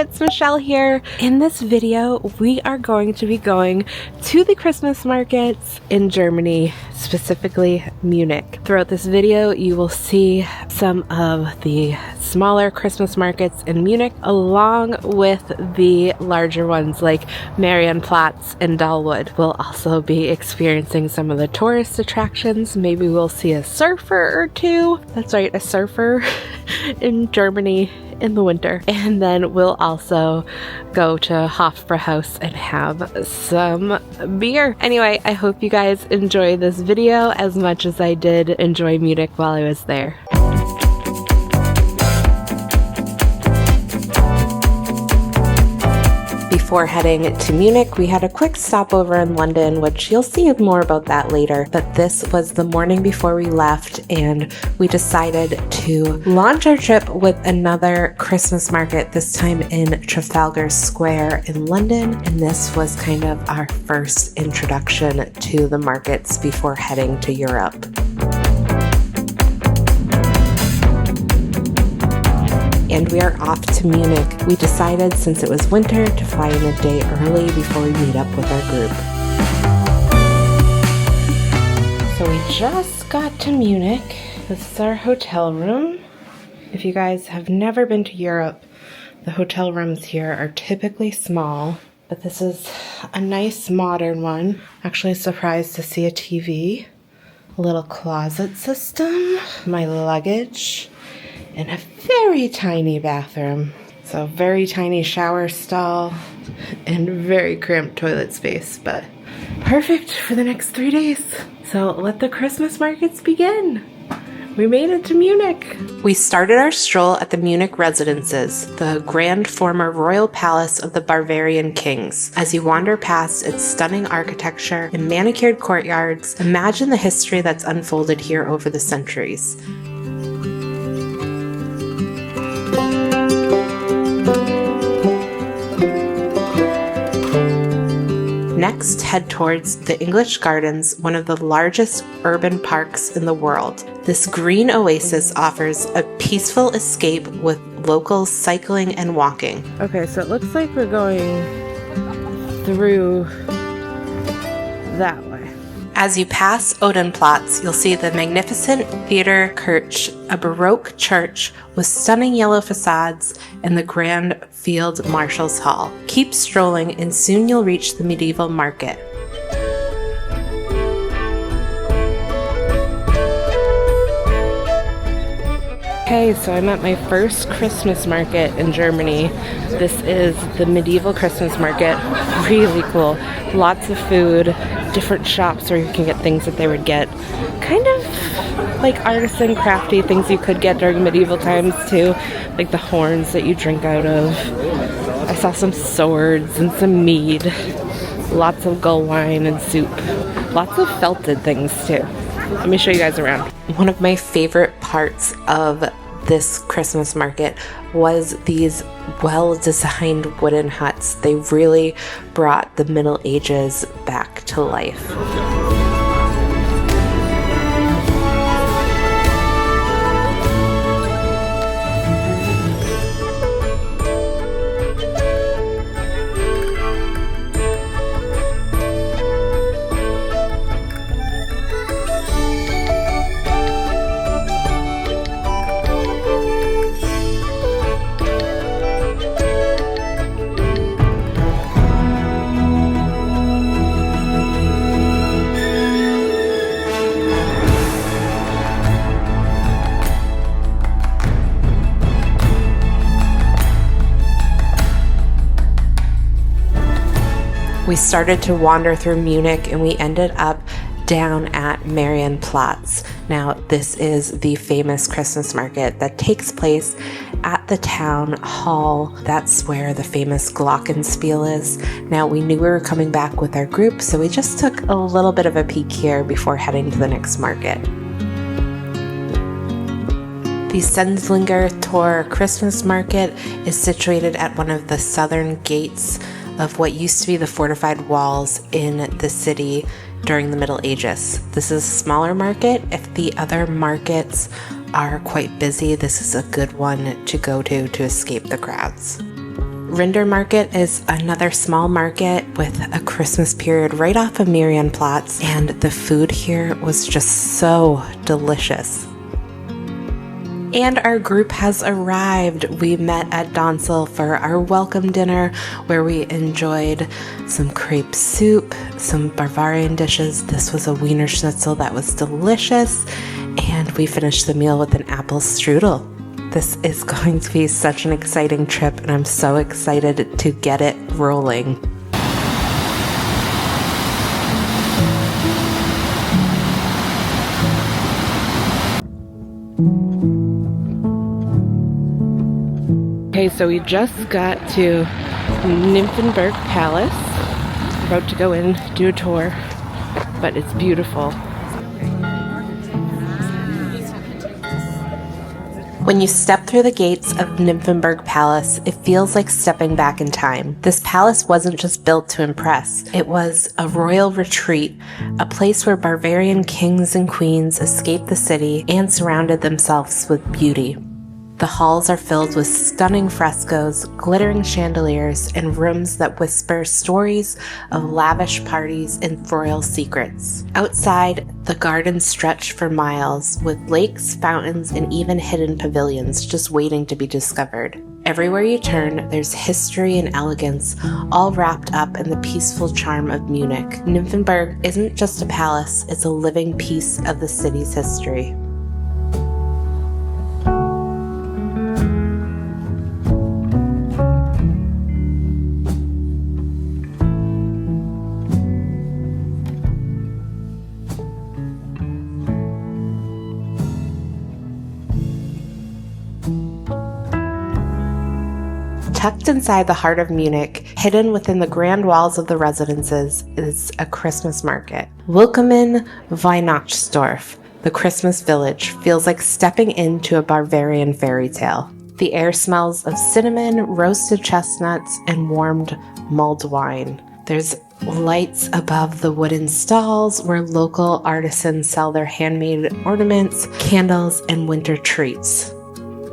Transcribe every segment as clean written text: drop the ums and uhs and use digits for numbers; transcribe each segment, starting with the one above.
it's Michelle here. In this video, we are going to be going to the Christmas markets in Germany, specifically Munich. Throughout this video, you will see some of the smaller Christmas markets in Munich, along with the larger ones like Marienplatz and Tollwood. We'll also be experiencing some of the tourist attractions. Maybe we'll see a surfer or two. That's right, a surfer in Germany in the winter. And then we'll also go to Hofbrauhaus and have some beer. Anyway, I hope you guys enjoy this video as much as I did enjoy Munich while I was there. Before heading to Munich, we had a quick stopover in London, which you'll see more about that later. But this was the morning before we left, and we decided to launch our trip with another Christmas market, this time in Trafalgar Square in London. And this was kind of our first introduction to the markets before heading to Europe. And we are off to Munich. We decided, since it was winter, to fly in a day early before we meet up with our group. So we just got to Munich. This is our hotel room. If you guys have never been to Europe, the hotel rooms here are typically small, but this is a nice modern one. Actually surprised to see a TV, a little closet system, my luggage, and a very tiny bathroom. So very tiny shower stall and very cramped toilet space, but perfect for the next 3 days. So let the Christmas markets begin. We made it to Munich. We started our stroll at the Munich Residences, the grand former royal palace of the Bavarian kings. As you wander past its stunning architecture and manicured courtyards, imagine the history that's unfolded here over the centuries. Next, head towards the English Gardens, one of the largest urban parks in the world. This green oasis offers a peaceful escape with locals cycling and walking. Okay, so it looks like we're going through that way. As you pass Odenplatz, you'll see the magnificent Theater Kirche, a Baroque church with stunning yellow facades, and the grand Field Marshal's Hall. Keep strolling and soon you'll reach the medieval market. Okay, so I'm at my first Christmas market in Germany. This is the medieval Christmas market. Really cool. Lots of food, different shops where you can get things that they would get. Kind of like artisan crafty things you could get during medieval times too. Like the horns that you drink out of. I saw some swords and some mead. Lots of gull wine and soup. Lots of felted things too. Let me show you guys around. One of my favorite parts of this Christmas market was these well-designed wooden huts. They really brought the Middle Ages back to life. We started to wander through Munich and we ended up down at Marienplatz. Now, this is the famous Christmas market that takes place at the town hall. That's where the famous Glockenspiel is. Now, we knew we were coming back with our group, so we just took a little bit of a peek here before heading to the next market. The Sendlinger Tor Christmas Market is situated at one of the southern gates of what used to be the fortified walls in the city during the Middle Ages. This is a smaller market. If the other markets are quite busy, this is a good one to go to escape the crowds. Rinder Market is another small market with a Christmas period right off of Marienplatz, and the food here was just so delicious. And our group has arrived. We met at Donsel for our welcome dinner, where we enjoyed some crepe soup, some Bavarian dishes. This was a Wiener Schnitzel that was delicious, and we finished the meal with an apple strudel. This is going to be such an exciting trip, and I'm so excited to get it rolling. Okay, so we just got to Nymphenburg Palace. About to go in, do a tour, but it's beautiful. When you step through the gates of Nymphenburg Palace, it feels like stepping back in time. This palace wasn't just built to impress. It was a royal retreat, a place where Bavarian kings and queens escaped the city and surrounded themselves with beauty. The halls are filled with stunning frescoes, glittering chandeliers, and rooms that whisper stories of lavish parties and royal secrets. Outside, the gardens stretch for miles, with lakes, fountains, and even hidden pavilions just waiting to be discovered. Everywhere you turn, there's history and elegance, all wrapped up in the peaceful charm of Munich. Nymphenburg isn't just a palace, it's a living piece of the city's history. Tucked inside the heart of Munich, hidden within the grand walls of the residences, is a Christmas market. Willkommen Weihnachtsdorf, the Christmas village, feels like stepping into a Bavarian fairy tale. The air smells of cinnamon, roasted chestnuts, and warmed mulled wine. There's lights above the wooden stalls where local artisans sell their handmade ornaments, candles, and winter treats.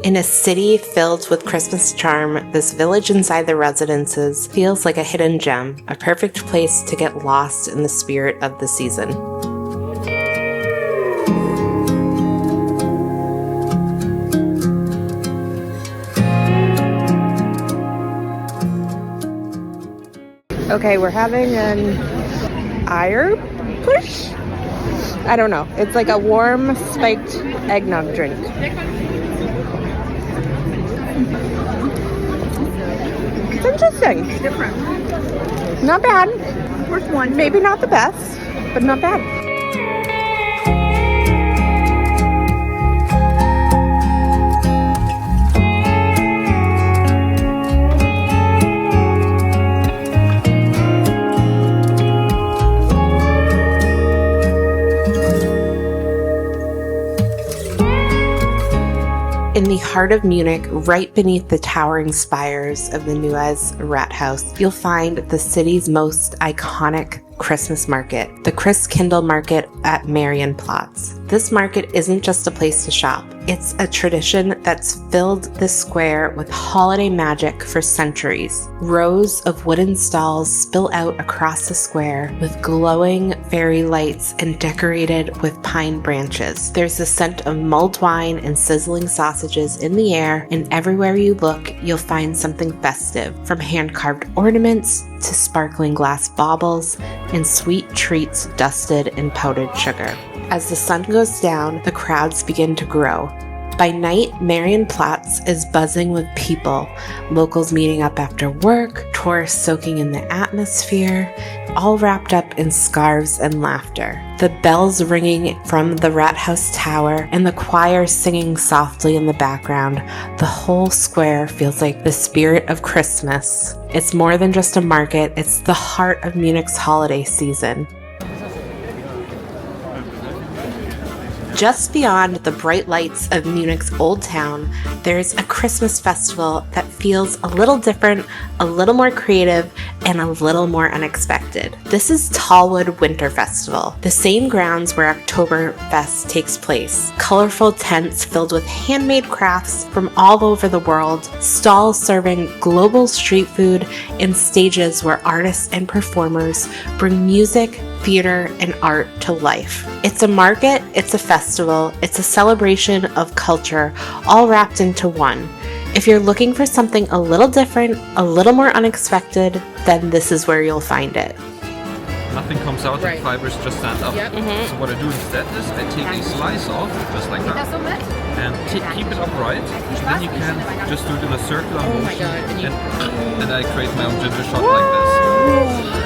In a city filled with Christmas charm, this village inside the residences feels like a hidden gem, a perfect place to get lost in the spirit of the season. Okay, we're having an Eierpush? I don't know. It's like a warm spiked eggnog drink. It's interesting. Different. Not bad. Worth one. Maybe not the best, but not bad. In the heart of Munich, right beneath the towering spires of the Neues Rathaus, you'll find the city's most iconic Christmas market, the Christkindl Market at Marienplatz. This market isn't just a place to shop. It's a tradition that's filled the square with holiday magic for centuries. Rows of wooden stalls spill out across the square with glowing fairy lights and decorated with pine branches. There's the scent of mulled wine and sizzling sausages in the air, and everywhere you look, you'll find something festive, from hand-carved ornaments to sparkling glass baubles and sweet treats dusted in powdered sugar. As the sun goes down, the crowds begin to grow. By night, Marienplatz is buzzing with people, locals meeting up after work, tourists soaking in the atmosphere, all wrapped up in scarves and laughter. The bells ringing from the Rathaus Tower and the choir singing softly in the background, the whole square feels like the spirit of Christmas. It's more than just a market, it's the heart of Munich's holiday season. Just beyond the bright lights of Munich's Old Town, there's a Christmas festival that feels a little different, a little more creative, and a little more unexpected. This is Tollwood Winter Festival, the same grounds where Oktoberfest takes place. Colorful tents filled with handmade crafts from all over the world, stalls serving global street food, and stages where artists and performers bring music, theater, and art to life. It's a market, it's a festival, it's a celebration of culture, all wrapped into one. If you're looking for something a little different, a little more unexpected, then this is where you'll find it. Nothing comes out, the fibers just stand up. Yep. So what I do instead is I take a slice off, just like that, and keep it upright, and then you can just do it in a circular motion, and I create my own ginger shot like this.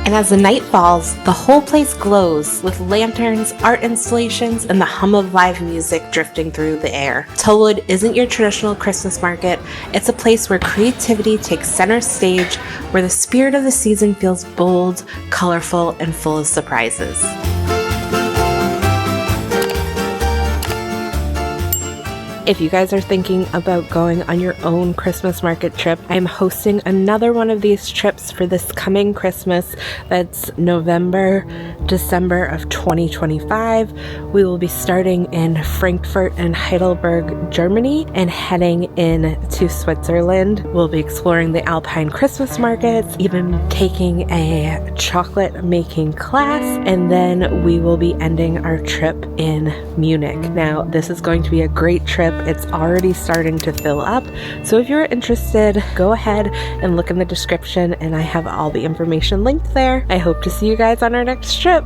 And as the night falls, the whole place glows with lanterns, art installations, and the hum of live music drifting through the air. Tollwood isn't your traditional Christmas market. It's a place where creativity takes center stage, where the spirit of the season feels bold, colorful, and full of surprises. If you guys are thinking about going on your own Christmas market trip, I'm hosting another one of these trips for this coming Christmas. That's November, December of 2025. We will be starting in Frankfurt and Heidelberg, Germany, and heading into Switzerland. We'll be exploring the Alpine Christmas markets, even taking a chocolate making class, and then we will be ending our trip in Munich. Now, this is going to be a great trip. It's already starting to fill up. So if you're interested, go ahead and look in the description, and I have all the information linked there. I hope to see you guys on our next trip.